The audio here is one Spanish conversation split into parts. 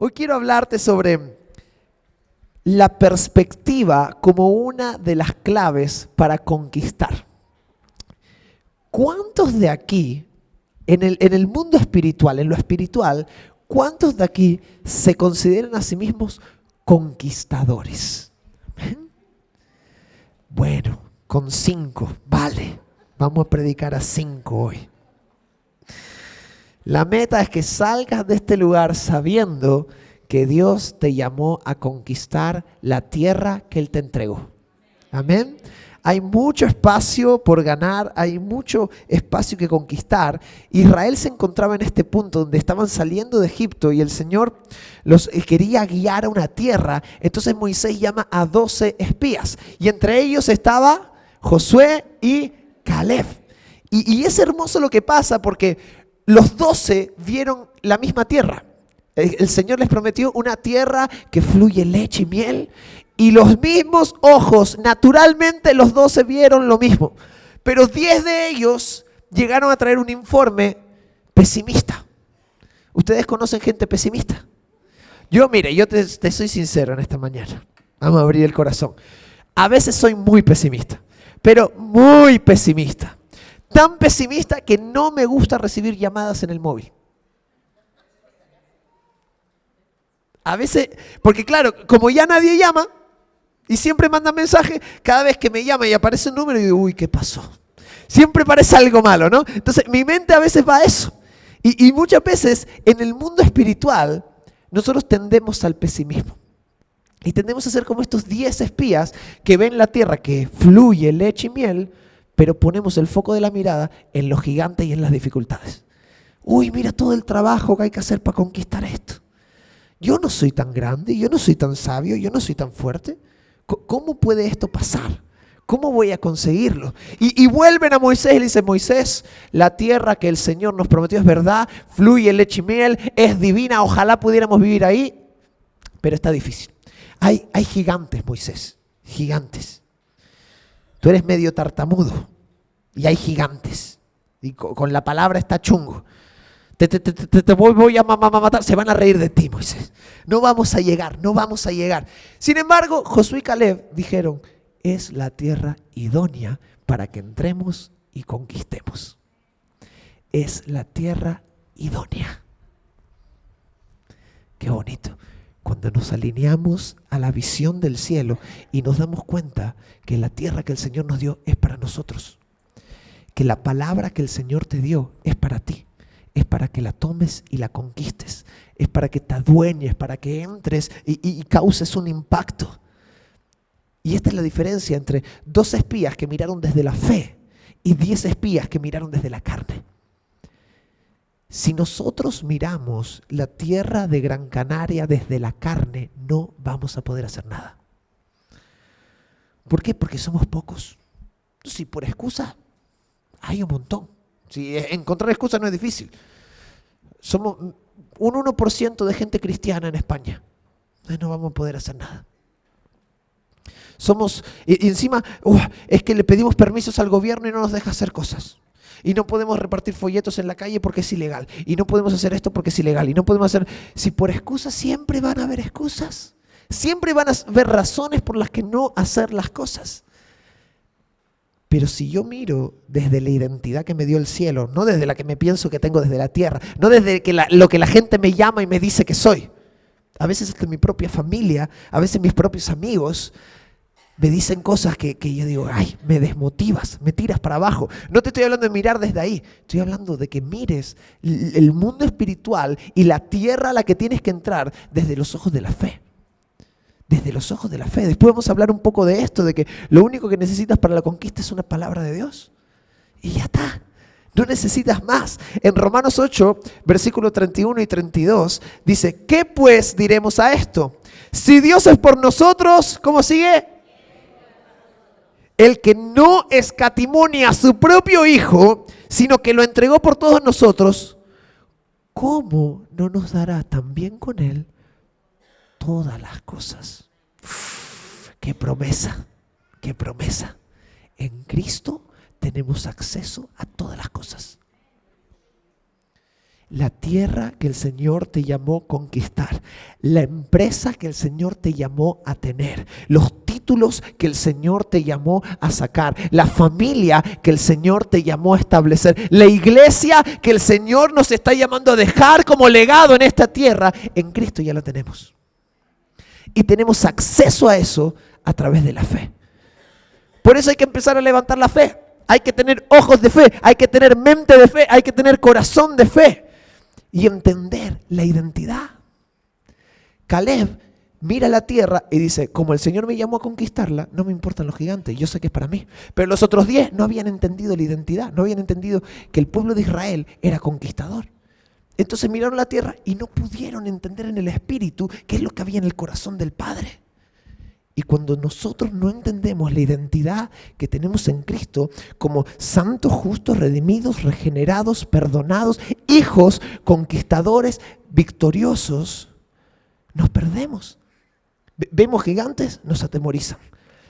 Hoy quiero hablarte sobre la perspectiva como una de las claves para conquistar. ¿Cuántos de aquí, en el mundo espiritual, en lo espiritual, cuántos de aquí se consideran a sí mismos conquistadores? Bueno, con 5, vale. Vamos a predicar a 5 hoy. La meta es que salgas de este lugar sabiendo que Dios te llamó a conquistar la tierra que Él te entregó. Amén. Hay mucho espacio por ganar, hay mucho espacio que conquistar. Israel se encontraba en este punto donde estaban saliendo de Egipto y el Señor los quería guiar a una tierra. Entonces Moisés llama a 12 espías y entre ellos estaba Josué y Caleb. Y es hermoso lo que pasa porque los 12 vieron la misma tierra. El Señor les prometió una tierra que fluye leche y miel. Y los mismos ojos, naturalmente los 12 vieron lo mismo. Pero 10 de ellos llegaron a traer un informe pesimista. ¿Ustedes conocen gente pesimista? Yo te soy sincero en esta mañana. Vamos a abrir el corazón. A veces soy muy pesimista, pero muy pesimista. Tan pesimista que no me gusta recibir llamadas en el móvil. A veces, porque claro, como ya nadie llama y siempre manda mensaje, cada vez que me llama y aparece un número, y digo, uy, ¿qué pasó? Siempre parece algo malo, ¿no? Entonces mi mente a veces va a eso. Y muchas veces en el mundo espiritual nosotros tendemos al pesimismo. Y tendemos a ser como estos 10 espías que ven la tierra que fluye leche y miel, pero ponemos el foco de la mirada en los gigantes y en las dificultades. Uy, mira todo el trabajo que hay que hacer para conquistar esto. Yo no soy tan grande, yo no soy tan sabio, yo no soy tan fuerte. ¿Cómo puede esto pasar? ¿Cómo voy a conseguirlo? Y vuelven a Moisés y le dicen, Moisés, la tierra que el Señor nos prometió es verdad, fluye leche y miel, es divina, ojalá pudiéramos vivir ahí, pero está difícil. Hay gigantes, Moisés, gigantes. Tú eres medio tartamudo y hay gigantes. Y con la palabra está chungo. Te voy a matar. Se van a reír de ti, Moisés. No vamos a llegar. Sin embargo, Josué y Caleb dijeron, es la tierra idónea para que entremos y conquistemos. Es la tierra idónea. Qué bonito. Cuando nos alineamos a la visión del cielo y nos damos cuenta que la tierra que el Señor nos dio es para nosotros. Que la palabra que el Señor te dio es para ti. Es para que la tomes y la conquistes. Es para que te adueñes, para que entres y causes un impacto. Y esta es la diferencia entre 2 espías que miraron desde la fe y 10 espías que miraron desde la carne. Si nosotros miramos la tierra de Gran Canaria desde la carne, no vamos a poder hacer nada. ¿Por qué? Porque somos pocos. Si por excusa, hay un montón. Si encontrar excusas no es difícil. Somos un 1% de gente cristiana en España. No vamos a poder hacer nada. Y encima, es que le pedimos permisos al gobierno y no nos deja hacer cosas. Y no podemos repartir folletos en la calle porque es ilegal. Y no podemos hacer esto porque es ilegal. Y no podemos hacer... Si por excusas siempre van a haber excusas. Siempre van a haber razones por las que no hacer las cosas. Pero si yo miro desde la identidad que me dio el cielo, no desde la que me pienso que tengo desde la tierra, no desde lo que la gente me llama y me dice que soy. A veces hasta mi propia familia, a veces mis propios amigos me dicen cosas que yo digo, ay, me desmotivas, me tiras para abajo. No te estoy hablando de mirar desde ahí, estoy hablando de que mires el mundo espiritual y la tierra a la que tienes que entrar desde los ojos de la fe. Desde los ojos de la fe. Después vamos a hablar un poco de esto, de que lo único que necesitas para la conquista es una palabra de Dios. Y ya está. No necesitas más. En Romanos 8, versículos 31 y 32, dice, ¿qué pues diremos a esto? Si Dios es por nosotros, ¿cómo sigue? El que no escatimó ni a su propio Hijo, sino que lo entregó por todos nosotros, ¿cómo no nos dará también con Él todas las cosas? ¡Qué promesa! ¡Qué promesa! En Cristo tenemos acceso a todas las cosas. La tierra que el Señor te llamó a conquistar, la empresa que el Señor te llamó a tener, los títulos que el Señor te llamó a sacar, la familia que el Señor te llamó a establecer, la iglesia que el Señor nos está llamando a dejar como legado en esta tierra, en Cristo ya la tenemos. Y tenemos acceso a eso a través de la fe. Por eso hay que empezar a levantar la fe. Hay que tener ojos de fe, hay que tener mente de fe, hay que tener corazón de fe. Y entender la identidad. Caleb mira la tierra y dice, como el Señor me llamó a conquistarla, no me importan los gigantes, yo sé que es para mí. Pero los otros 10 no habían entendido la identidad, no habían entendido que el pueblo de Israel era conquistador. Entonces miraron la tierra y no pudieron entender en el espíritu qué es lo que había en el corazón del Padre. Y cuando nosotros no entendemos la identidad que tenemos en Cristo como santos, justos, redimidos, regenerados, perdonados, hijos, conquistadores, victoriosos, nos perdemos. Vemos gigantes, nos atemorizan.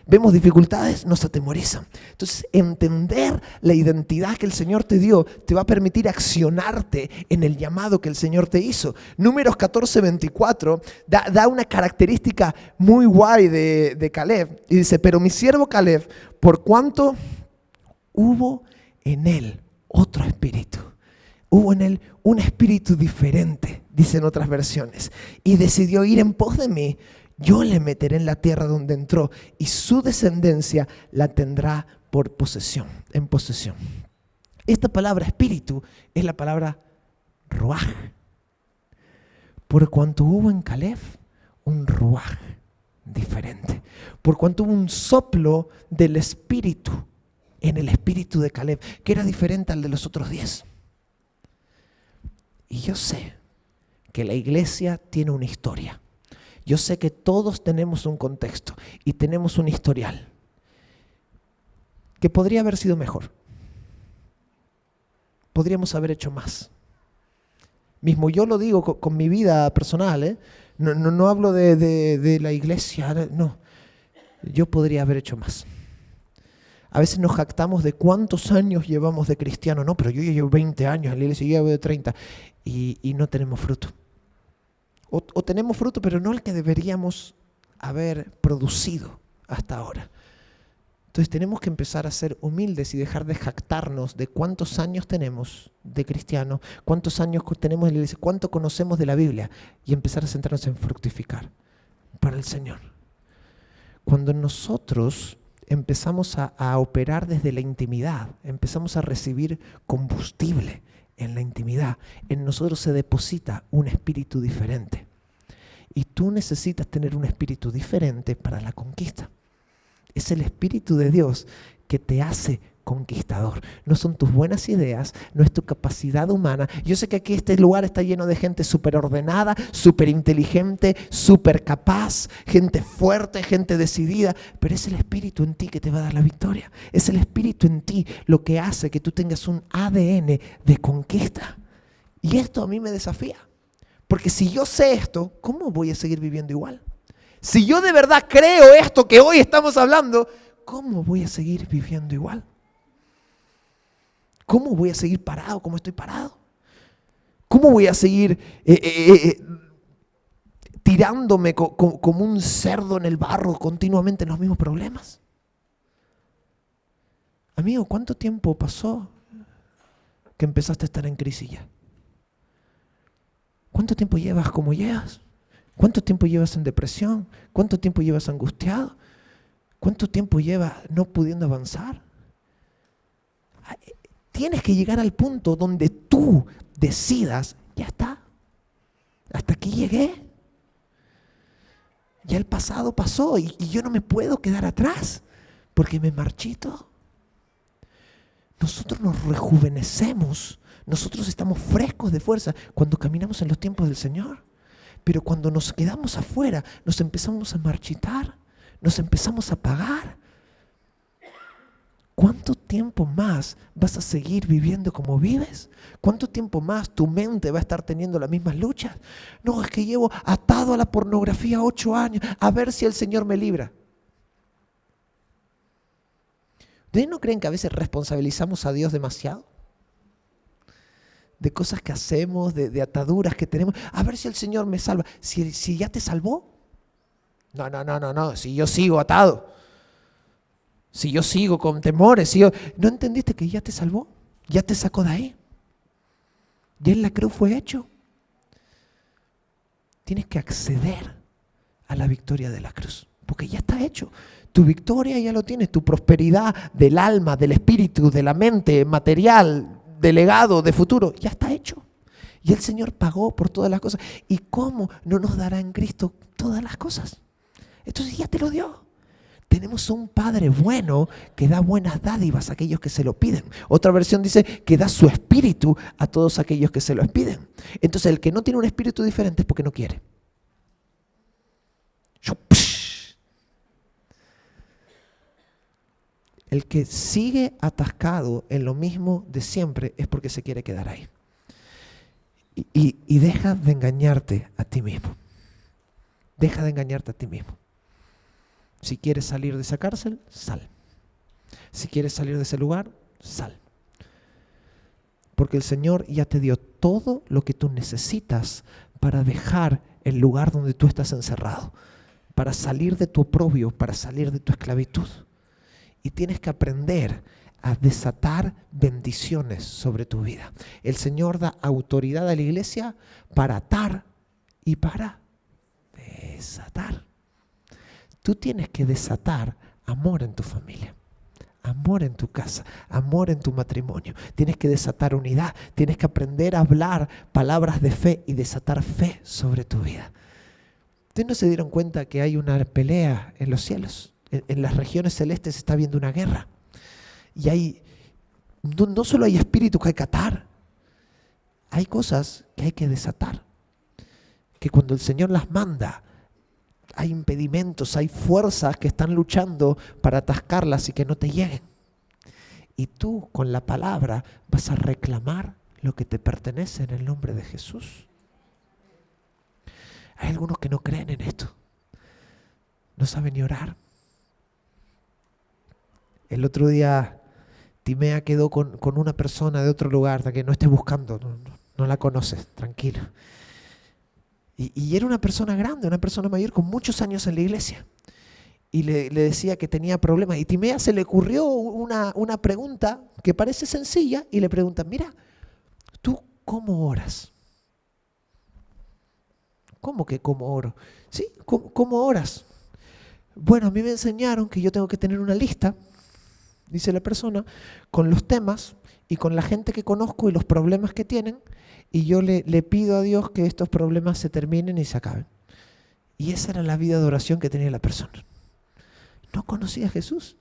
Vemos dificultades, nos atemorizan. Entonces, entender la identidad que el Señor te dio te va a permitir accionarte en el llamado que el Señor te hizo. Números 14:24 da una característica muy guay de Caleb. Y dice, pero mi siervo Caleb, por cuanto hubo en él otro espíritu. Hubo en él un espíritu diferente, dicen otras versiones. Y decidió ir en pos de mí. Yo le meteré en la tierra donde entró y su descendencia la tendrá por posesión, en posesión. Esta palabra espíritu es la palabra ruaj. Por cuanto hubo en Caleb un ruaj diferente. Por cuanto hubo un soplo del espíritu en el espíritu de Caleb, que era diferente al de los otros 10. Y yo sé que la iglesia tiene una historia. Yo sé que todos tenemos un contexto y tenemos un historial que podría haber sido mejor. Podríamos haber hecho más. Mismo yo lo digo con mi vida personal, no hablo de la iglesia, no. Yo podría haber hecho más. A veces nos jactamos de cuántos años llevamos de cristiano. No, pero yo ya llevo 20 años en la iglesia, yo llevo de 30 y no tenemos fruto. O tenemos fruto, pero no el que deberíamos haber producido hasta ahora. Entonces tenemos que empezar a ser humildes y dejar de jactarnos de cuántos años tenemos de cristiano, cuántos años tenemos en la iglesia, cuánto conocemos de la Biblia y empezar a centrarnos en fructificar para el Señor. Cuando nosotros empezamos a operar desde la intimidad, empezamos a recibir combustible en la intimidad, en nosotros se deposita un espíritu diferente. Y tú necesitas tener un espíritu diferente para la conquista. Es el Espíritu de Dios que te hace conquistador. No son tus buenas ideas, no es tu capacidad humana. Yo sé que aquí este lugar está lleno de gente súper ordenada, súper inteligente, súper capaz, gente fuerte, gente decidida, pero es el Espíritu en ti que te va a dar la victoria. Es el Espíritu en ti lo que hace que tú tengas un ADN de conquista. Y esto a mí me desafía. Porque si yo sé esto, ¿cómo voy a seguir viviendo igual? Si yo de verdad creo esto que hoy estamos hablando, ¿cómo voy a seguir viviendo igual? ¿Cómo voy a seguir parado como estoy parado? ¿Cómo voy a seguir tirándome como un cerdo en el barro continuamente en los mismos problemas? Amigo, ¿cuánto tiempo pasó que empezaste a estar en crisis ya? ¿Cuánto tiempo llevas como llevas? ¿Cuánto tiempo llevas en depresión? ¿Cuánto tiempo llevas angustiado? ¿Cuánto tiempo llevas no pudiendo avanzar? Tienes que llegar al punto donde tú decidas, ya está, hasta aquí llegué. Ya el pasado pasó y yo no me puedo quedar atrás porque me marchito. Nosotros nos rejuvenecemos, nosotros estamos frescos de fuerza cuando caminamos en los tiempos del Señor. Pero cuando nos quedamos afuera, nos empezamos a marchitar, nos empezamos a apagar. ¿Cuánto tiempo más vas a seguir viviendo como vives? ¿Cuánto tiempo más tu mente va a estar teniendo las mismas luchas? No, es que llevo atado a la pornografía 8 años, a ver si el Señor me libra. ¿Ustedes no creen que a veces responsabilizamos a Dios demasiado? de cosas que hacemos, de ataduras que tenemos. A ver si el Señor me salva. Si ya te salvó. No. Si yo sigo atado. Si yo sigo con temores. ¿No entendiste que ya te salvó? Ya te sacó de ahí. Ya en la cruz fue hecho. Tienes que acceder a la victoria de la cruz. Porque ya está hecho. Tu victoria ya lo tienes. Tu prosperidad del alma, del espíritu, de la mente, material, de legado, de futuro, ya está hecho. Y el Señor pagó por todas las cosas. ¿Y cómo no nos dará en Cristo todas las cosas? Entonces ya te lo dio. Tenemos un Padre bueno que da buenas dádivas a aquellos que se lo piden. Otra versión dice que da su espíritu a todos aquellos que se lo piden. Entonces el que no tiene un espíritu diferente es porque no quiere. El que sigue atascado en lo mismo de siempre es porque se quiere quedar ahí. Y deja de engañarte a ti mismo. Deja de engañarte a ti mismo. Si quieres salir de esa cárcel, sal. Si quieres salir de ese lugar, sal. Porque el Señor ya te dio todo lo que tú necesitas para dejar el lugar donde tú estás encerrado, para salir de tu oprobio, para salir de tu esclavitud. Y tienes que aprender a desatar bendiciones sobre tu vida. El Señor da autoridad a la iglesia para atar y para desatar. Tú tienes que desatar amor en tu familia, amor en tu casa, amor en tu matrimonio. Tienes que desatar unidad, tienes que aprender a hablar palabras de fe y desatar fe sobre tu vida. ¿Ustedes no se dieron cuenta que hay una pelea en los cielos? En las regiones celestes se está viendo una guerra. Y no solo hay espíritus que hay que atar, hay cosas que hay que desatar. Que cuando el Señor las manda, hay impedimentos, hay fuerzas que están luchando para atascarlas y que no te lleguen. Y tú con la palabra vas a reclamar lo que te pertenece en el nombre de Jesús. Hay algunos que no creen en esto. No saben ni orar. El otro día Timea quedó con una persona de otro lugar, que no estés buscando, no la conoces, tranquilo. Y era una persona grande, una persona mayor con muchos años en la iglesia. Y le decía que tenía problemas. Y Timea se le ocurrió una pregunta que parece sencilla y le pregunta, mira, ¿tú cómo oras? ¿Cómo que cómo oro? Sí, ¿cómo oras? Bueno, a mí me enseñaron que yo tengo que tener una lista, dice la persona, con los temas y con la gente que conozco y los problemas que tienen, y yo le pido a Dios que estos problemas se terminen y se acaben. Y esa era la vida de oración que tenía la persona. No conocía a Jesús.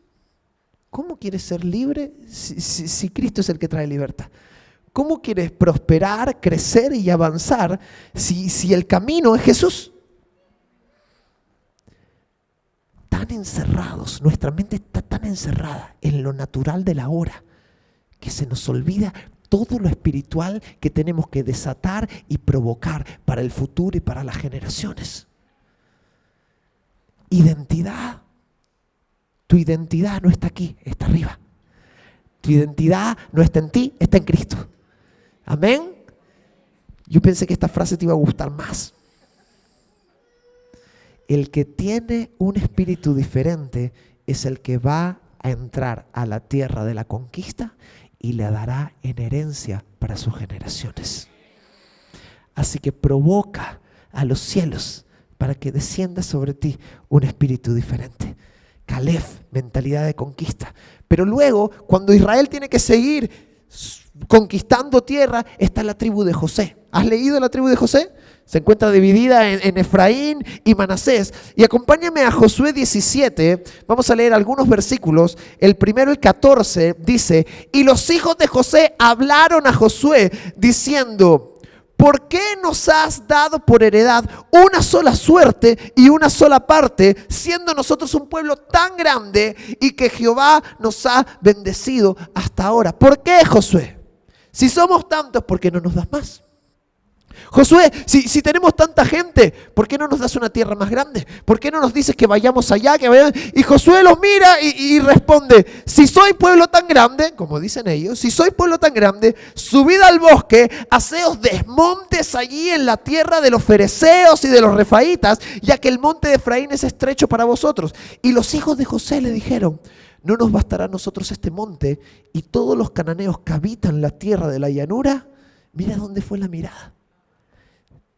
¿Cómo quieres ser libre si Cristo es el que trae libertad? ¿Cómo quieres prosperar, crecer y avanzar si el camino es Jesús? Tan encerrados, nuestra mente está tan encerrada en lo natural de la hora que se nos olvida todo lo espiritual que tenemos que desatar y provocar para el futuro y para las generaciones. Identidad. Tu identidad no está aquí, está arriba. Tu identidad no está en ti, está en Cristo. Amén. Yo pensé que esta frase te iba a gustar más. El que tiene un espíritu diferente es el que va a entrar a la tierra de la conquista y le dará en herencia para sus generaciones. Así que provoca a los cielos para que descienda sobre ti un espíritu diferente. Caleb, mentalidad de conquista. Pero luego, cuando Israel tiene que seguir conquistando tierra, está la tribu de José. ¿Has leído la tribu de José? Se encuentra dividida en Efraín y Manasés. Y acompáñame a Josué 17. Vamos a leer algunos versículos. El primero, el 14, dice: y los hijos de José hablaron a Josué diciendo: ¿por qué nos has dado por heredad una sola suerte y una sola parte, siendo nosotros un pueblo tan grande y que Jehová nos ha bendecido hasta ahora? ¿Por qué, Josué? Si somos tantos, ¿por qué no nos das más? Josué, si tenemos tanta gente, ¿por qué no nos das una tierra más grande? ¿Por qué no nos dices que vayamos allá? Y Josué los mira y responde, si soy pueblo tan grande, como dicen ellos, si soy pueblo tan grande, subid al bosque, haceos desmontes allí en la tierra de los fereceos y de los refaitas, ya que el monte de Efraín es estrecho para vosotros. Y los hijos de José le dijeron, no nos bastará a nosotros este monte y todos los cananeos que habitan la tierra de la llanura. Mira dónde fue la mirada.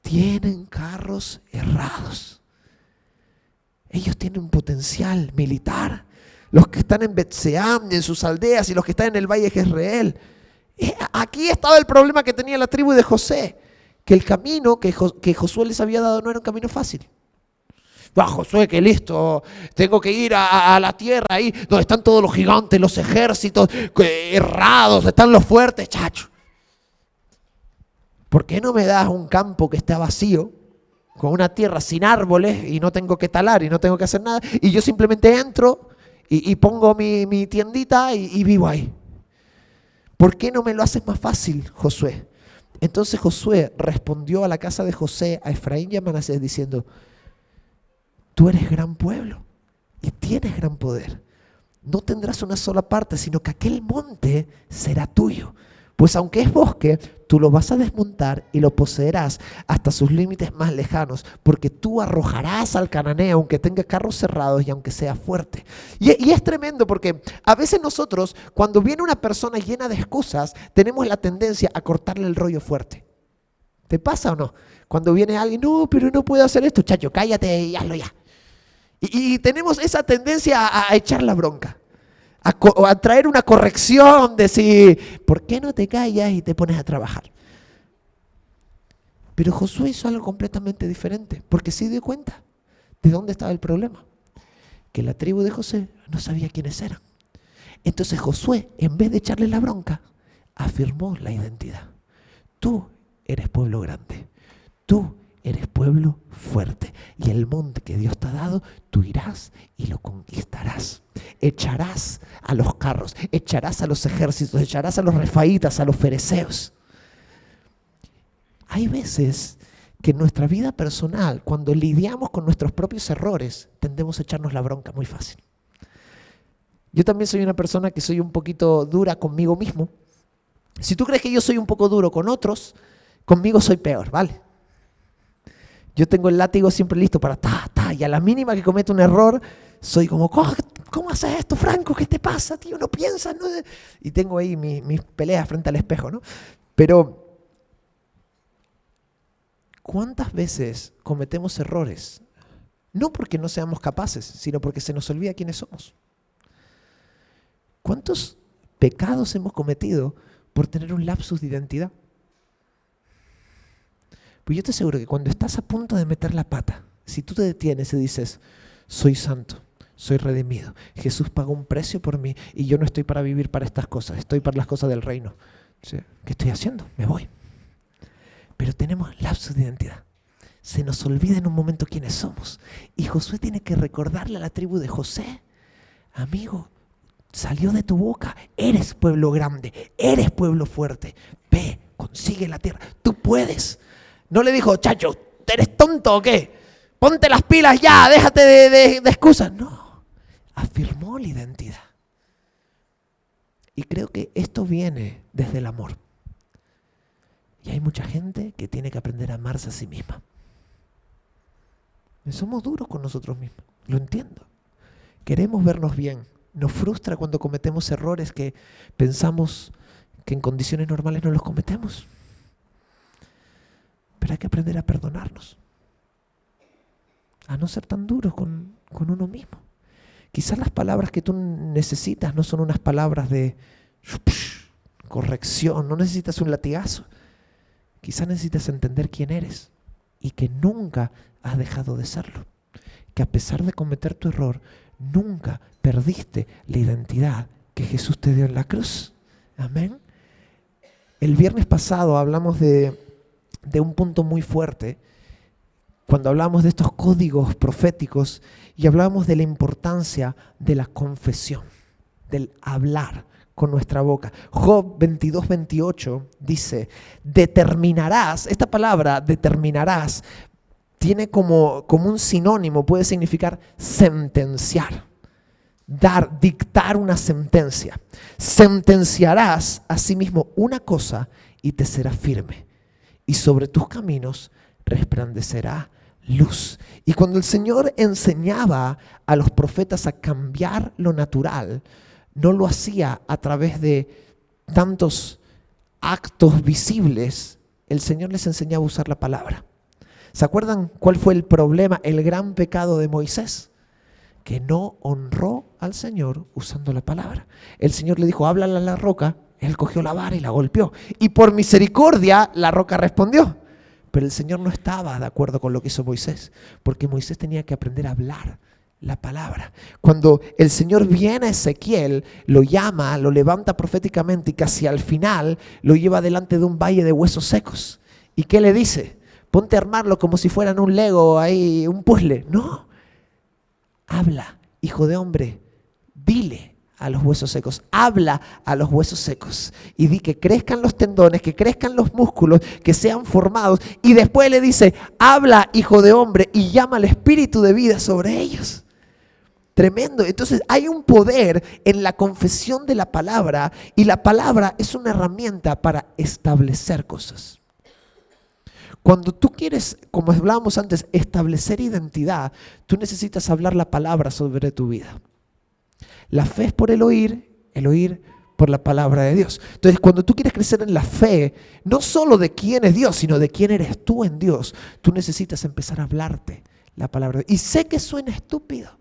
Tienen carros errados. Ellos tienen potencial militar. Los que están en Bet-Seam y en sus aldeas y los que están en el valle de Jezreel. Aquí estaba el problema que tenía la tribu de José. Que el camino que Josué les había dado no era un camino fácil. Josué, que listo, tengo que ir a la tierra ahí donde están todos los gigantes, los ejércitos errados, están los fuertes, chacho. ¿Por qué no me das un campo que está vacío, con una tierra sin árboles y no tengo que talar y no tengo que hacer nada? Y yo simplemente entro y pongo mi tiendita y vivo ahí. ¿Por qué no me lo haces más fácil, Josué? Entonces Josué respondió a la casa de José, a Efraín y a Manasés, diciendo, tú eres gran pueblo y tienes gran poder. No tendrás una sola parte, sino que aquel monte será tuyo. Pues aunque es bosque, tú lo vas a desmontar y lo poseerás hasta sus límites más lejanos, porque tú arrojarás al cananeo, aunque tenga carros cerrados y aunque sea fuerte. Y es tremendo porque a veces nosotros, cuando viene una persona llena de excusas, tenemos la tendencia a cortarle el rollo fuerte. ¿Te pasa o no? Cuando viene alguien, no, pero no puedo hacer esto, chacho, cállate y hazlo ya. Y tenemos esa tendencia a echar la bronca. A traer una corrección, decir, ¿por qué no te callas y te pones a trabajar? Pero Josué hizo algo completamente diferente, porque se dio cuenta de dónde estaba el problema. Que la tribu de José no sabía quiénes eran. Entonces Josué, en vez de echarle la bronca, afirmó la identidad. Tú eres pueblo grande, tú eres pueblo fuerte, y el monte que Dios te ha dado, tú irás y lo conquistarás. Echarás a los carros, echarás a los ejércitos, echarás a los refaitas, a los fereceos. Hay veces que en nuestra vida personal, cuando lidiamos con nuestros propios errores, tendemos a echarnos la bronca muy fácil. Yo también soy una persona que soy un poquito dura conmigo mismo. Si tú crees que yo soy un poco duro con otros, conmigo soy peor, ¿vale? Yo tengo el látigo siempre listo para y a la mínima que cometo un error, soy como, ¿cómo haces esto, Franco? ¿Qué te pasa, tío? ¿No piensas? ¿No? Y tengo ahí mis peleas frente al espejo, ¿no? Pero, ¿cuántas veces cometemos errores? No porque no seamos capaces, sino porque se nos olvida quiénes somos. ¿Cuántos pecados hemos cometido por tener un lapsus de identidad? Pues yo te aseguro que cuando estás a punto de meter la pata, si tú te detienes y dices, soy santo, soy redimido, Jesús pagó un precio por mí y yo no estoy para vivir para estas cosas, estoy para las cosas del reino. ¿Qué estoy haciendo? Me voy. Pero tenemos lapsus de identidad. Se nos olvida en un momento quiénes somos. Y Josué tiene que recordarle a la tribu de José, amigo, salió de tu boca, eres pueblo grande, eres pueblo fuerte, ve, consigue la tierra, tú puedes. No le dijo, chacho, ¿eres tonto o qué? Ponte las pilas ya, déjate de excusas. No, afirmó la identidad. Y creo que esto viene desde el amor. Y hay mucha gente que tiene que aprender a amarse a sí misma. Somos duros con nosotros mismos, lo entiendo. Queremos vernos bien. Nos frustra cuando cometemos errores que pensamos que en condiciones normales no los cometemos. Pero hay que aprender a perdonarnos, a no ser tan duros con uno mismo. Quizás las palabras que tú necesitas no son unas palabras de corrección, no necesitas un latigazo. Quizás necesitas entender quién eres y que nunca has dejado de serlo. Que a pesar de cometer tu error, nunca perdiste la identidad que Jesús te dio en la cruz. Amén. El viernes pasado hablamos de un punto muy fuerte, cuando hablamos de estos códigos proféticos y hablábamos de la importancia de la confesión, del hablar con nuestra boca. Job 22:28 dice, determinarás, esta palabra determinarás tiene como un sinónimo, puede significar sentenciar, dictar una sentencia. Sentenciarás asimismo una cosa y te será firme, y sobre tus caminos resplandecerá luz. Y cuando el Señor enseñaba a los profetas a cambiar lo natural, no lo hacía a través de tantos actos visibles. El Señor les enseñaba a usar la palabra. ¿Se acuerdan cuál fue el problema, el gran pecado de Moisés? Que no honró al Señor usando la palabra. El Señor le dijo, háblale a la roca. Él cogió la vara y la golpeó. Y por misericordia la roca respondió. Pero el Señor no estaba de acuerdo con lo que hizo Moisés, porque Moisés tenía que aprender a hablar la palabra. Cuando el Señor viene a Ezequiel, lo llama, lo levanta proféticamente y casi al final lo lleva delante de un valle de huesos secos. ¿Y qué le dice? Ponte a armarlo como si fueran un Lego, ahí, un puzzle. No. Habla, hijo de hombre, dile a los huesos secos, habla a los huesos secos y di que crezcan los tendones, que crezcan los músculos, que sean formados. Y después le dice, habla, hijo de hombre, y llama al espíritu de vida sobre ellos. Tremendo. Entonces hay un poder en la confesión de la palabra, y la palabra es una herramienta para establecer cosas. Cuando tú quieres, como hablábamos antes, establecer identidad, tú necesitas hablar la palabra sobre tu vida. La fe es por el oír por la palabra de Dios. Entonces, cuando tú quieres crecer en la fe, no solo de quién es Dios, sino de quién eres tú en Dios, tú necesitas empezar a hablarte la palabra. Y sé que suena estúpido.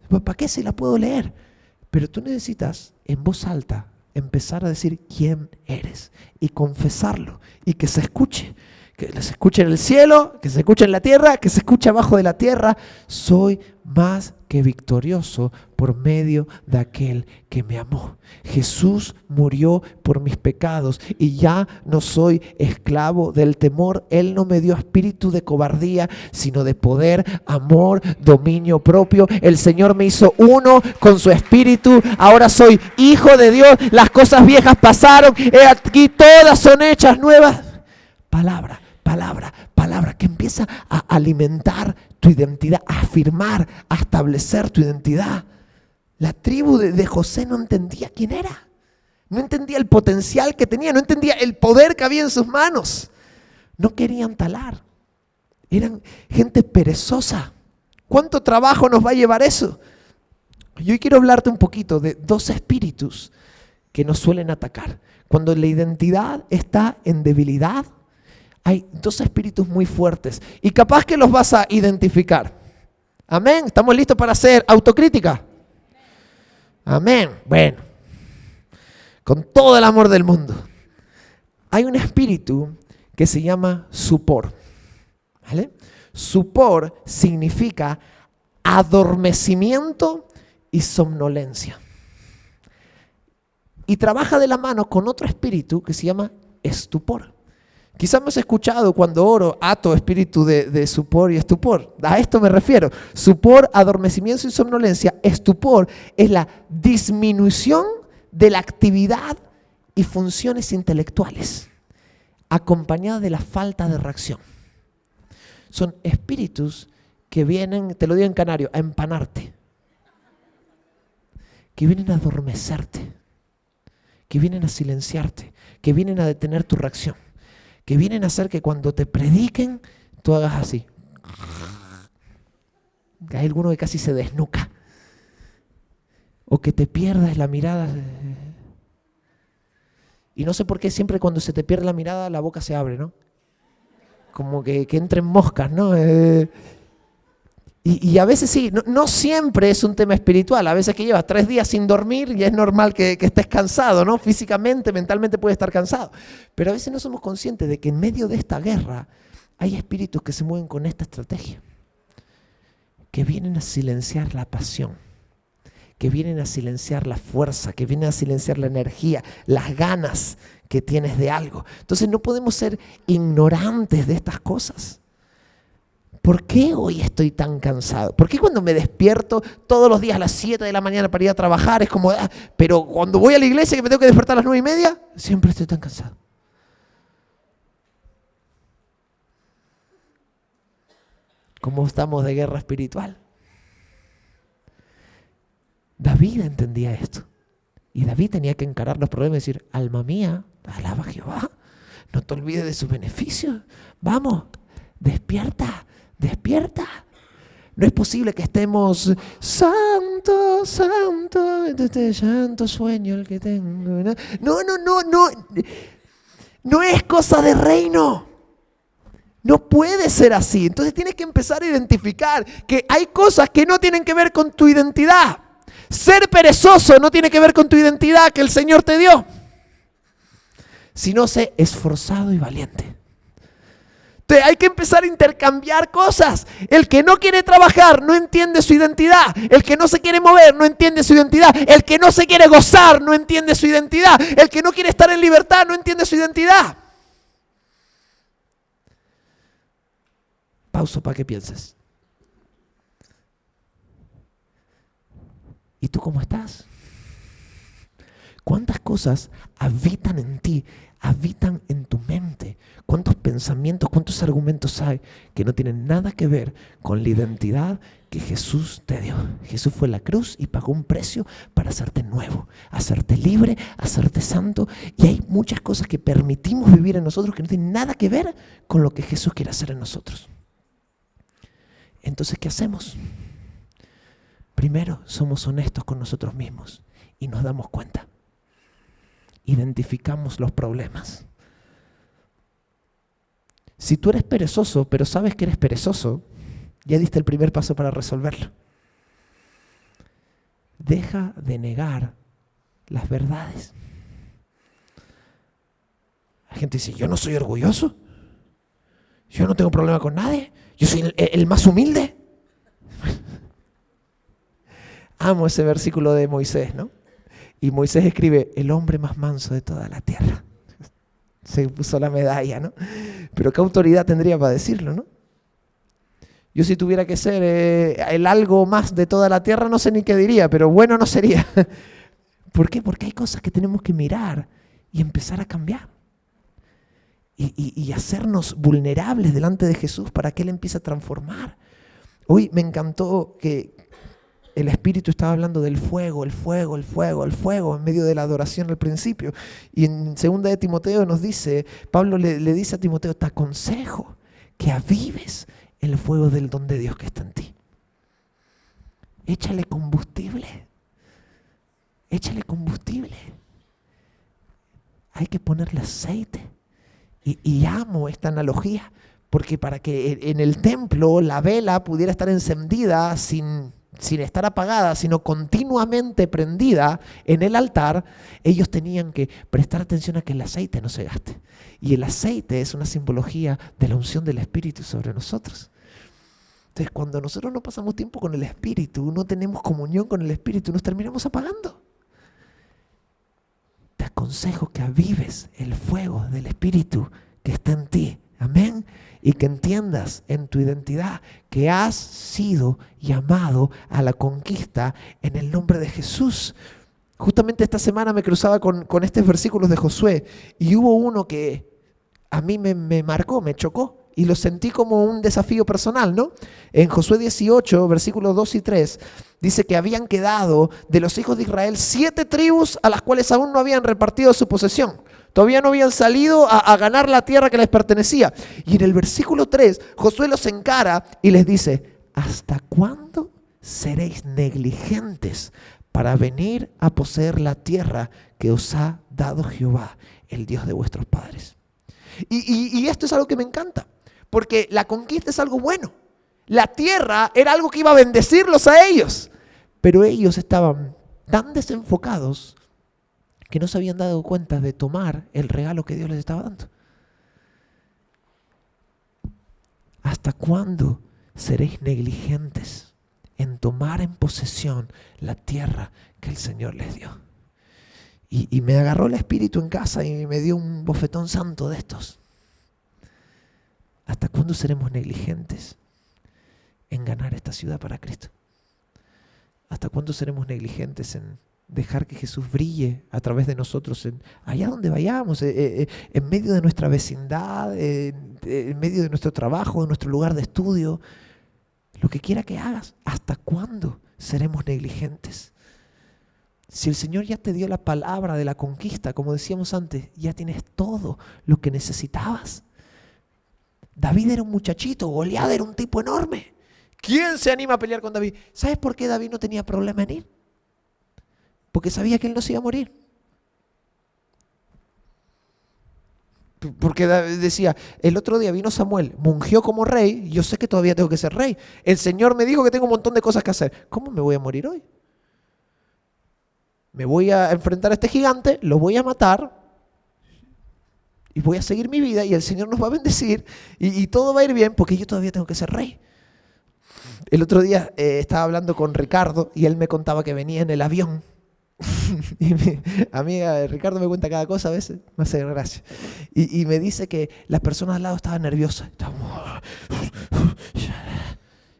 ¿Para qué si la puedo leer? Pero tú necesitas, en voz alta, empezar a decir quién eres y confesarlo y que se escuche. Que se escuche en el cielo, que se escuche en la tierra, que se escuche abajo de la tierra. Soy más que victorioso por medio de aquel que me amó. Jesús murió por mis pecados y ya no soy esclavo del temor. Él no me dio espíritu de cobardía, sino de poder, amor, dominio propio. El Señor me hizo uno con su espíritu. Ahora soy hijo de Dios. Las cosas viejas pasaron. Aquí todas son hechas nuevas. Palabra, que empieza a alimentar tu identidad, a afirmar, a establecer tu identidad. La tribu de José no entendía quién era, no entendía el potencial que tenía, no entendía el poder que había en sus manos. No querían talar, eran gente perezosa. ¿Cuánto trabajo nos va a llevar eso? Yo hoy quiero hablarte un poquito de dos espíritus que nos suelen atacar. Cuando la identidad está en debilidad, hay dos espíritus muy fuertes y capaz que los vas a identificar. Amén. ¿Estamos listos para hacer autocrítica? Amén. Bueno, con todo el amor del mundo. Hay un espíritu que se llama Supor. ¿Vale? Supor significa adormecimiento y somnolencia. Y trabaja de la mano con otro espíritu que se llama estupor. Quizás me has escuchado cuando oro, ato espíritu de supor y estupor. A esto me refiero. Supor, adormecimiento y somnolencia. Estupor es la disminución de la actividad y funciones intelectuales, acompañada de la falta de reacción. Son espíritus que vienen, te lo digo en canario, a empanarte. Que vienen a adormecerte. Que vienen a silenciarte. Que vienen a detener tu reacción. Que vienen a hacer que cuando te prediquen, tú hagas así. Hay alguno que casi se desnuca. O que te pierdas la mirada. Y no sé por qué siempre cuando se te pierde la mirada, la boca se abre, ¿no? Como que entren moscas, ¿no? Y a veces sí, no siempre es un tema espiritual. A veces que llevas 3 días sin dormir y es normal que estés cansado, ¿no? Físicamente, mentalmente puedes estar cansado. Pero a veces no somos conscientes de que en medio de esta guerra hay espíritus que se mueven con esta estrategia. Que vienen a silenciar la pasión. Que vienen a silenciar la fuerza. Que vienen a silenciar la energía, las ganas que tienes de algo. Entonces no podemos ser ignorantes de estas cosas. ¿por qué hoy estoy tan cansado? ¿Por qué cuando me despierto todos los días a las 7 de la mañana para ir a trabajar es como, pero cuando voy a la iglesia que me tengo que despertar a las 9:30, siempre estoy tan cansado? ¿Cómo estamos de guerra espiritual? David entendía esto. Y David tenía que encarar los problemas y decir, alma mía, alaba a Jehová. No te olvides de sus beneficios. Vamos, despierta, despierta. No es posible que estemos, santo, santo, este llanto sueño el que tengo. No. No es cosa de reino. No puede ser así. Entonces tienes que empezar a identificar que hay cosas que no tienen que ver con tu identidad. Ser perezoso no tiene que ver con tu identidad que el Señor te dio, sino ser esforzado y valiente. Entonces hay que empezar a intercambiar cosas. El que no quiere trabajar no entiende su identidad. El que no se quiere mover no entiende su identidad. El que no se quiere gozar no entiende su identidad. El que no quiere estar en libertad no entiende su identidad. Pausa para que pienses. ¿Y tú cómo estás? ¿Cuántas cosas habitan en ti, habitan en tu mente? ¿Cuántos pensamientos, cuántos argumentos hay que no tienen nada que ver con la identidad que Jesús te dio? Jesús fue a la cruz y pagó un precio para hacerte nuevo, hacerte libre, hacerte santo. Y hay muchas cosas que permitimos vivir en nosotros que no tienen nada que ver con lo que Jesús quiere hacer en nosotros. Entonces, ¿qué hacemos? Primero, somos honestos con nosotros mismos y nos damos cuenta. Identificamos los problemas. Si tú eres perezoso, pero sabes que eres perezoso, ya diste el primer paso para resolverlo. Deja de negar las verdades. La gente dice, yo no soy orgulloso. Yo no tengo problema con nadie. Yo soy el más humilde. Amo ese versículo de Moisés, ¿no? Y Moisés escribe, el hombre más manso de toda la tierra. Se puso la medalla, ¿no? Pero qué autoridad tendría para decirlo, ¿no? Yo si tuviera que ser el algo más de toda la tierra, no sé ni qué diría, pero bueno no sería. ¿Por qué? Porque hay cosas que tenemos que mirar y empezar a cambiar. Y hacernos vulnerables delante de Jesús para que Él empiece a transformar. Hoy me encantó que el Espíritu estaba hablando del fuego, el fuego, el fuego, el fuego en medio de la adoración al principio. Y en 2 de Timoteo nos dice, Pablo le dice a Timoteo, te aconsejo que avives el fuego del don de Dios que está en ti. Échale combustible. Échale combustible. Hay que ponerle aceite. Y amo esta analogía, porque para que en el templo la vela pudiera estar encendida sin estar apagada, sino continuamente prendida en el altar, ellos tenían que prestar atención a que el aceite no se gaste. Y el aceite es una simbología de la unción del Espíritu sobre nosotros. Entonces, cuando nosotros no pasamos tiempo con el Espíritu, no tenemos comunión con el Espíritu, nos terminamos apagando. Te aconsejo que avives el fuego del Espíritu que está en ti. Amén. Y que entiendas en tu identidad que has sido llamado a la conquista en el nombre de Jesús. Justamente esta semana me cruzaba con estos versículos de Josué y hubo uno que a mí me marcó, me chocó y lo sentí como un desafío personal, ¿no? En Josué 18, versículos 2 y 3, dice que habían quedado de los hijos de Israel 7 tribus a las cuales aún no habían repartido su posesión. Todavía no habían salido a ganar la tierra que les pertenecía. Y en el versículo 3, Josué los encara y les dice, ¿hasta cuándo seréis negligentes para venir a poseer la tierra que os ha dado Jehová, el Dios de vuestros padres? Y esto es algo que me encanta, porque la conquista es algo bueno. La tierra era algo que iba a bendecirlos a ellos, pero ellos estaban tan desenfocados que no se habían dado cuenta de tomar el regalo que Dios les estaba dando. ¿Hasta cuándo seréis negligentes en tomar en posesión la tierra que el Señor les dio? Y me agarró el Espíritu en casa y me dio un bofetón santo de estos. ¿Hasta cuándo seremos negligentes en ganar esta ciudad para Cristo? ¿Hasta cuándo seremos negligentes en dejar que Jesús brille a través de nosotros, allá donde vayamos, en medio de nuestra vecindad, en medio de nuestro trabajo, en nuestro lugar de estudio? Lo que quiera que hagas, ¿hasta cuándo seremos negligentes? Si el Señor ya te dio la palabra de la conquista, como decíamos antes, ya tienes todo lo que necesitabas. David era un muchachito, Goliat era un tipo enorme. ¿Quién se anima a pelear con David? ¿Sabes por qué David no tenía problema en ir? Porque sabía que él no se iba a morir. Porque David decía, el otro día vino Samuel, me ungió como rey, yo sé que todavía tengo que ser rey. El Señor me dijo que tengo un montón de cosas que hacer. ¿Cómo me voy a morir hoy? Me voy a enfrentar a este gigante, lo voy a matar y voy a seguir mi vida y el Señor nos va a bendecir y todo va a ir bien porque yo todavía tengo que ser rey. El otro día estaba hablando con Ricardo y él me contaba que venía en el avión. Y mi amiga Ricardo me cuenta cada cosa a veces, me hace gracia. Y me dice que las personas al lado estaban nerviosas.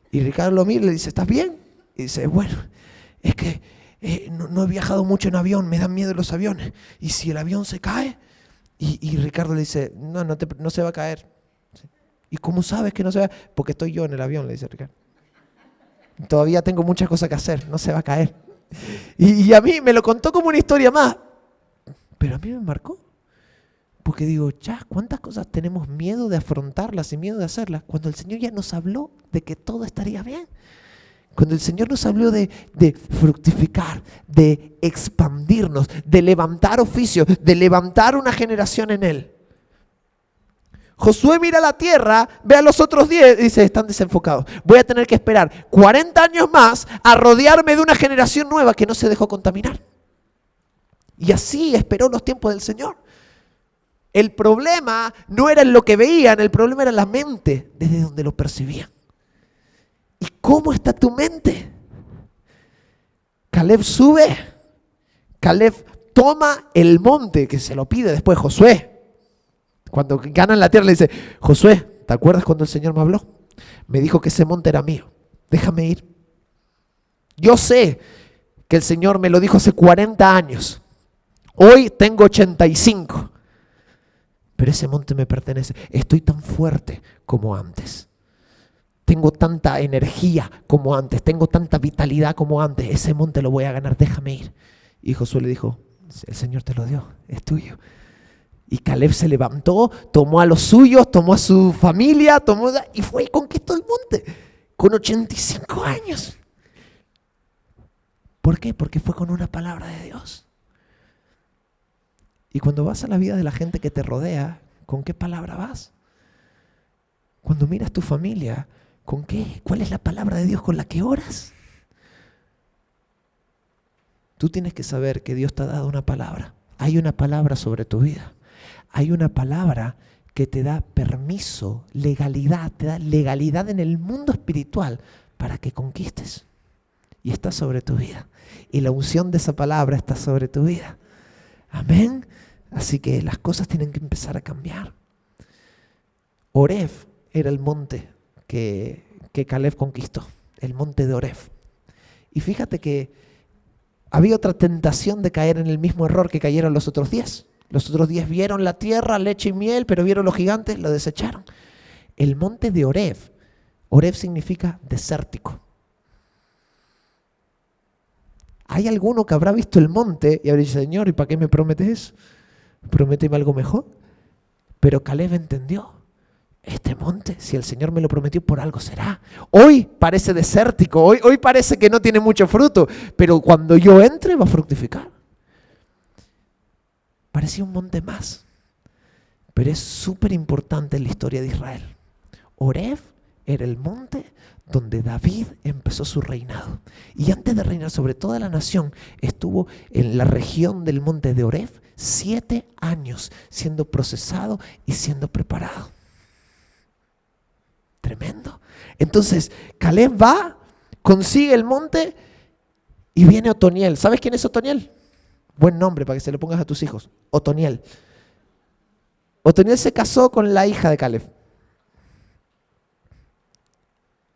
Y Ricardo lo mira y le dice, ¿estás bien? Y dice, bueno, es que no he viajado mucho en avión, me dan miedo los aviones. ¿Y si el avión se cae? Y Ricardo le dice, no se va a caer. ¿Y cómo sabes que no se va a caer? Porque estoy yo en el avión, le dice Ricardo. Todavía tengo muchas cosas que hacer, no se va a caer. Y a mí me lo contó como una historia más. Pero a mí me marcó. Porque digo, ya, ¿cuántas cosas tenemos miedo de afrontarlas y miedo de hacerlas? Cuando el Señor ya nos habló de que todo estaría bien. Cuando el Señor nos habló de fructificar, de expandirnos, de levantar oficios, de levantar una generación en Él. Josué mira la tierra, ve a los otros 10 y dice, están desenfocados. Voy a tener que esperar 40 años más a rodearme de una generación nueva que no se dejó contaminar. Y así esperó los tiempos del Señor. El problema no era en lo que veían, el problema era la mente desde donde lo percibían. ¿Y cómo está tu mente? Caleb sube, Caleb toma el monte, que se lo pide después Josué. Cuando ganan la tierra le dice, Josué, ¿te acuerdas cuando el Señor me habló? Me dijo que ese monte era mío, déjame ir. Yo sé que el Señor me lo dijo hace 40 años, hoy tengo 85, pero ese monte me pertenece. Estoy tan fuerte como antes, tengo tanta energía como antes, tengo tanta vitalidad como antes, ese monte lo voy a ganar, déjame ir. Y Josué le dijo, el Señor te lo dio, es tuyo. Y Caleb se levantó, tomó a los suyos, tomó a su familia, y fue y conquistó el monte con 85 años. ¿Por qué? Porque fue con una palabra de Dios. Y cuando vas a la vida de la gente que te rodea, ¿con qué palabra vas? Cuando miras tu familia, ¿con qué? ¿Cuál es la palabra de Dios con la que oras? Tú tienes que saber que Dios te ha dado una palabra. Hay una palabra sobre tu vida. Hay una palabra que te da permiso, legalidad, te da legalidad en el mundo espiritual para que conquistes. Y está sobre tu vida. Y la unción de esa palabra está sobre tu vida. Amén. Así que las cosas tienen que empezar a cambiar. Oreb era el monte que Caleb conquistó, el monte de Oreb. Y fíjate que había otra tentación de caer en el mismo error que cayeron los otros 10. Los otros 10 vieron la tierra, leche y miel, pero vieron los gigantes, lo desecharon. El monte de Oreb, Oreb significa desértico. Hay alguno que habrá visto el monte y habrá dicho, Señor, ¿y para qué me prometes eso? Prométeme algo mejor. Pero Caleb entendió, este monte, si el Señor me lo prometió, por algo será. Hoy parece desértico, hoy parece que no tiene mucho fruto, pero cuando yo entre va a fructificar. Parecía un monte más, pero es súper importante en la historia de Israel. Oreb era el monte donde David empezó su reinado. Y antes de reinar sobre toda la nación, estuvo en la región del monte de Oreb 7 años siendo procesado y siendo preparado. Tremendo. Entonces, Caleb va, consigue el monte y viene Otoniel. ¿Sabes quién es Otoniel? Buen nombre para que se lo pongas a tus hijos. Otoniel. Otoniel se casó con la hija de Caleb.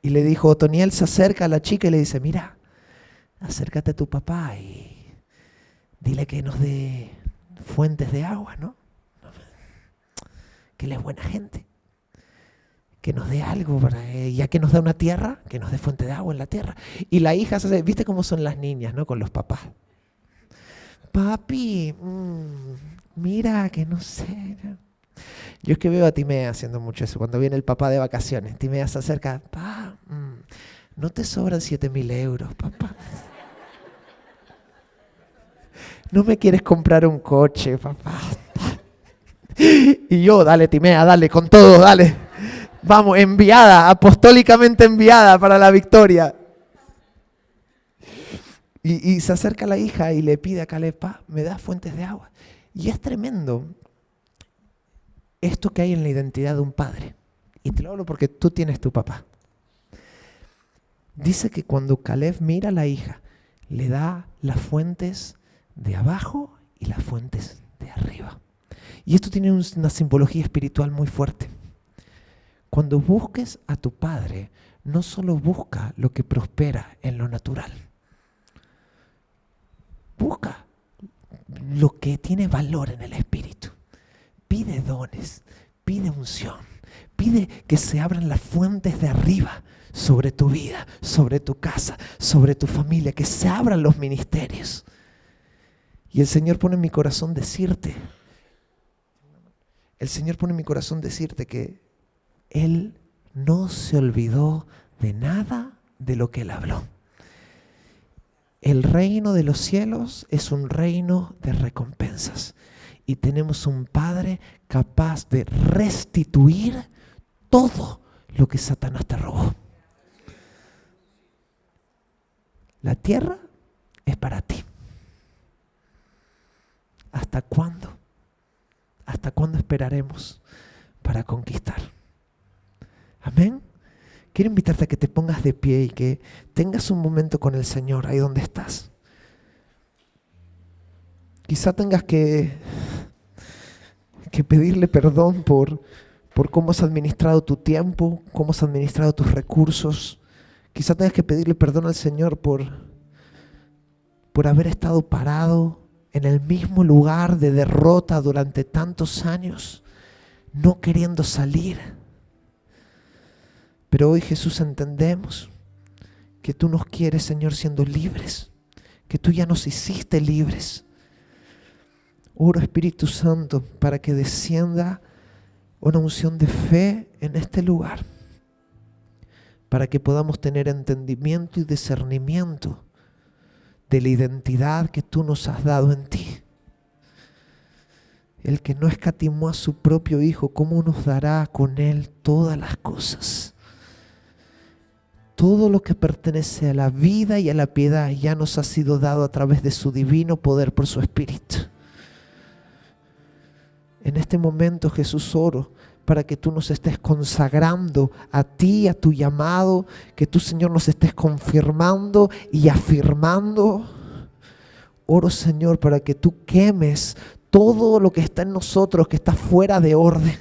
Y le dijo, Otoniel se acerca a la chica y le dice, mira, acércate a tu papá y dile que nos dé fuentes de agua, ¿no? Que él es buena gente. Que nos dé algo, ya que nos da una tierra, que nos dé fuente de agua en la tierra. Y la hija, ¿viste cómo son las niñas, no? Con los papás. Papi, mira, que no sé. Yo es que veo a Timea haciendo mucho eso. Cuando viene el papá de vacaciones, Timea se acerca, pa, no te sobran 7.000 euros, papá. No me quieres comprar un coche, papá. Y yo, dale Timea, dale, con todo, dale. Vamos, enviada, apostólicamente enviada para la victoria. Y se acerca la hija y le pide a Caleb, pa, me da fuentes de agua. Y es tremendo esto que hay en la identidad de un padre. Y te lo hablo porque tú tienes tu papá. Dice que cuando Caleb mira a la hija, le da las fuentes de abajo y las fuentes de arriba. Y esto tiene una simbología espiritual muy fuerte. Cuando busques a tu padre, no solo busca lo que prospera en lo natural. Busca lo que tiene valor en el espíritu. Pide dones, pide unción, pide que se abran las fuentes de arriba sobre tu vida, sobre tu casa, sobre tu familia, que se abran los ministerios. Y el Señor pone en mi corazón decirte, que Él no se olvidó de nada de lo que Él habló. El reino de los cielos es un reino de recompensas. Y tenemos un Padre capaz de restituir todo lo que Satanás te robó. La tierra es para ti. ¿Hasta cuándo? ¿Hasta cuándo esperaremos para conquistar? Amén. Quiero invitarte a que te pongas de pie y que tengas un momento con el Señor ahí donde estás. Quizá tengas que pedirle perdón por cómo has administrado tu tiempo, cómo has administrado tus recursos. Quizá tengas que pedirle perdón al Señor por haber estado parado en el mismo lugar de derrota durante tantos años, no queriendo salir. Pero hoy, Jesús, entendemos que tú nos quieres, Señor, siendo libres, que tú ya nos hiciste libres. Oro, Espíritu Santo, para que descienda una unción de fe en este lugar, para que podamos tener entendimiento y discernimiento de la identidad que tú nos has dado en ti. El que no escatimó a su propio Hijo, ¿cómo nos dará con Él todas las cosas? Todo lo que pertenece a la vida y a la piedad ya nos ha sido dado a través de su divino poder por su Espíritu. En este momento, Jesús, oro para que tú nos estés consagrando a ti, a tu llamado, que tú, Señor, nos estés confirmando y afirmando. Oro, Señor, para que tú quemes todo lo que está en nosotros, que está fuera de orden.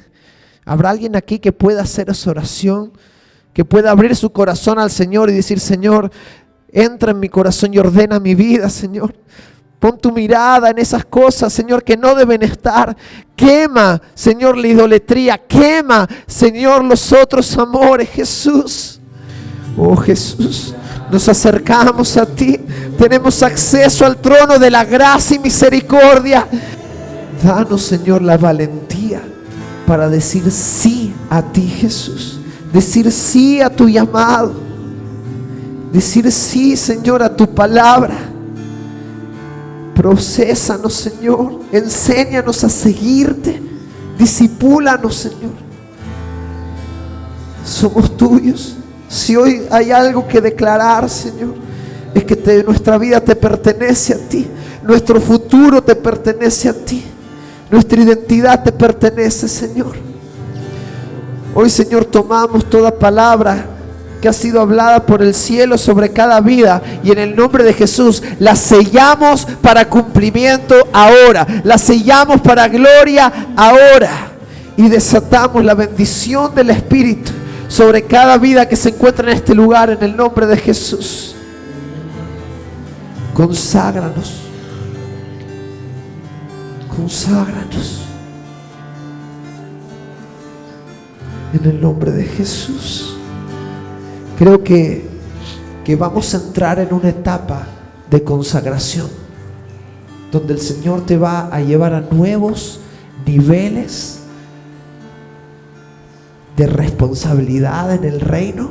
¿Habrá alguien aquí que pueda hacer esa oración? Que pueda abrir su corazón al Señor y decir, Señor, entra en mi corazón y ordena mi vida, Señor. Pon tu mirada en esas cosas, Señor, que no deben estar. Quema, Señor, la idolatría. Quema, Señor, los otros amores, Jesús. Oh, Jesús, nos acercamos a ti. Tenemos acceso al trono de la gracia y misericordia. Danos, Señor, la valentía para decir sí a ti, Jesús. Decir sí a tu llamado. Decir sí, Señor, a tu palabra. Procésanos, Señor. Enséñanos a seguirte. Discipúlanos, Señor. Somos tuyos. Si hoy hay algo que declarar, Señor, es que nuestra vida te pertenece a ti. Nuestro futuro te pertenece a ti. Nuestra identidad te pertenece, Señor. Hoy, Señor, tomamos toda palabra que ha sido hablada por el cielo sobre cada vida y en el nombre de Jesús la sellamos para cumplimiento ahora, la sellamos para gloria ahora y desatamos la bendición del Espíritu sobre cada vida que se encuentra en este lugar, en el nombre de Jesús. Conságranos. Conságranos. En el nombre de Jesús. Creo que vamos a entrar en una etapa de consagración, donde el Señor te va a llevar a nuevos niveles de responsabilidad en el reino,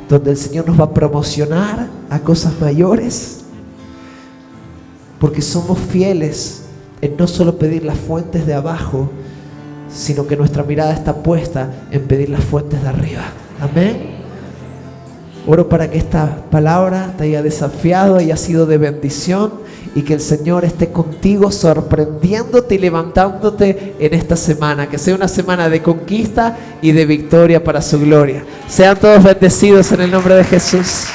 donde el Señor nos va a promocionar a cosas mayores, porque somos fieles en no solo pedir las fuentes de abajo, sino que nuestra mirada está puesta en pedir las fuentes de arriba. Amén. Oro para que esta palabra te haya desafiado, haya sido de bendición, y que el Señor esté contigo, sorprendiéndote y levantándote en esta semana. Que sea una semana de conquista y de victoria para su gloria. Sean todos bendecidos en el nombre de Jesús.